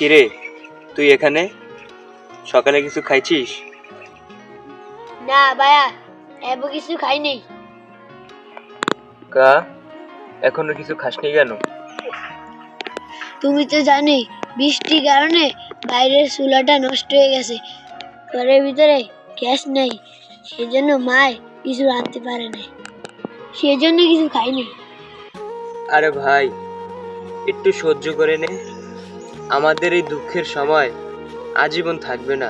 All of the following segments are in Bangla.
কিরে, তুই এখানে? সকালে কিছু খাইছিস? না ভাইয়া, এবার কিছু খাই নাই। কা এখনো কিছু খাসনি কেন? তুমি তো জানোই বৃষ্টির কারণে বাইরের চুলাটা নষ্ট হয়ে গেছে, ঘরের ভিতরে গ্যাস নেই, সেজন্য মায় কিছু রাঁধতে পারে না, সেজন্য কিছু খাইনি। আরে ভাই, একটু সহ্য করে নে। আমাদের এই দুঃখের সময় আজীবন থাকবে না।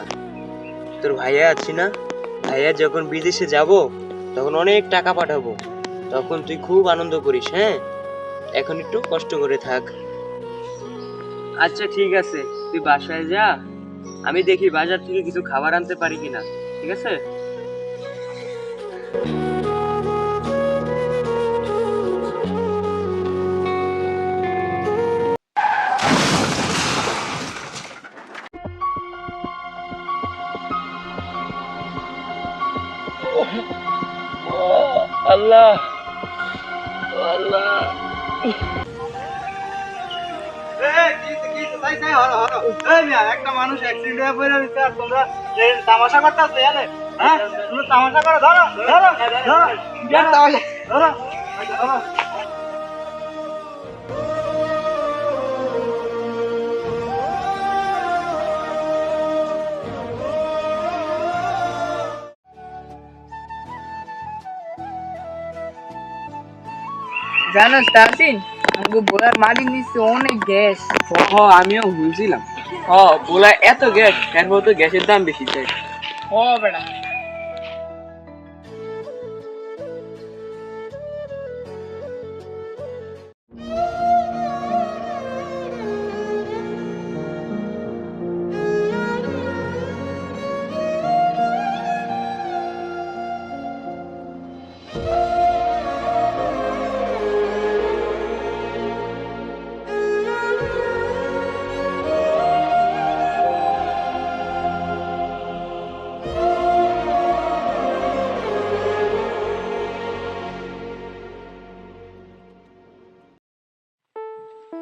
তোর ভাইয়া আছি না, ভাইয়া যখন বিদেশে যাব তখন অনেক টাকা পাঠাবো, তখন তুই খুব আনন্দ করিস। হ্যাঁ, এখন একটু কষ্ট করে থাক। আচ্ছা ঠিক আছে, তুই বাসায় যা, আমি দেখি বাজার থেকে কিছু খাবার আনতে পারি কিনা। ঠিক আছে? আল্লাহ আল্লাহ, একটা মানুষ অ্যাক্সিডেন্ট হয়ে পড়ে রয়েছে আর তোমরা তামাশা করতেছো? হ্যাঁ, তুমি তামাশা করো। ধরো ধরো ধরো ধরো ধরো। জানো তাসিন, আমাকে বোলার মালিক নিচ্ছে অনেক গ্যাস। আমিও বুঝছিলাম। বলা এত গ্যাস, এরপর তো গ্যাসের দাম বেশি চাই। বেড়া,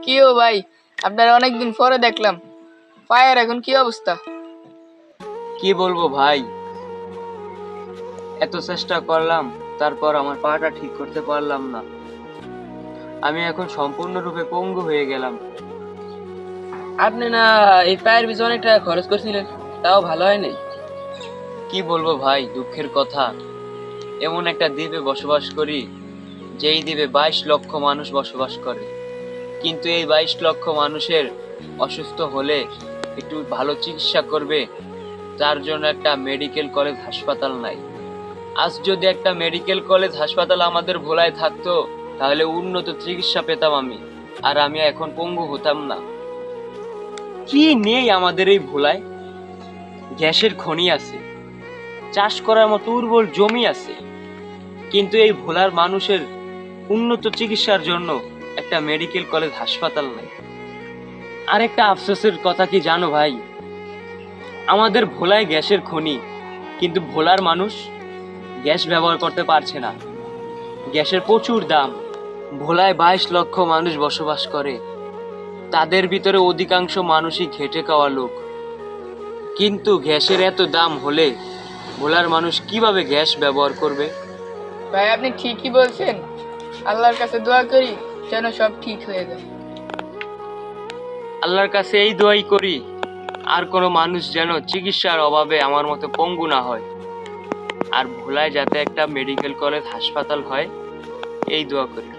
কি ও ভাই, আপনারা অনেকদিন পরে দেখলাম, পায়ের এখন কি অবস্থা? কি বলবো ভাই, এত চেষ্টা করলাম, তারপর আমার পাটা ঠিক করতে পারলাম না। আমি এখন সম্পূর্ণরূপে পঙ্গু হয়ে গেলাম। আপনি না এই পায়ের পিছনে অনেক টাকা খরচ করছিলেন, তাও ভালো হয় নাই। কি বলবো ভাই, দুঃখের কথা। এমন একটা দ্বীপে বসবাস করি, যেই দ্বীপে 22 লক্ষ মানুষ বসবাস করে, কিন্তু এই 22 লক্ষ মানুষের অসুস্থ হলে একটু ভালো চিকিৎসা করবে, তার জন্য একটা মেডিকেল কলেজ হাসপাতাল নাই। আজ যদি একটা মেডিকেল কলেজ হাসপাতাল আমাদের ভোলায় থাকতো, তাহলে উন্নত চিকিৎসা পেতাম আমি, আর আমি এখন পঙ্গু হতাম না। কি নেই আমাদের এই ভোলায়? গ্যাসের খনি আছে, চাষ করার মতো উর্বর জমি আছে, কিন্তু এই ভোলার মানুষের উন্নত চিকিৎসার জন্য একটা মেডিকেল কলেজ হাসপাতাল নাই। আরেকটা আফসোসের কথা কি জানো ভাই, আমাদের ভোলায় গ্যাসের খনি, কিন্তু ভোলার মানুষ গ্যাস ব্যবহার করতে পারছে না। গ্যাসের প্রচুর দাম। ভোলায় 22 লক্ষ মানুষ বসবাস করে, তাদের ভিতরে অধিকাংশ মানুষই খেটে খাওয়া লোক, কিন্তু গ্যাসের এত দাম হলে ভোলার মানুষ কিভাবে গ্যাস ব্যবহার করবে? ভাই আপনি ঠিকই বলছেন, আল্লাহর কাছে দোয়া করি যেন সব ঠিক হয়ে যায়। আল্লাহর কাছে এই দোয়াই করি, আর কোনো মানুষ যেন চিকিৎসার অভাবে আমার মতো পঙ্গু না হয়, আর ভোলায় যাতে একটা মেডিকেল কলেজ হাসপাতাল হয়, এই দোয়া করি।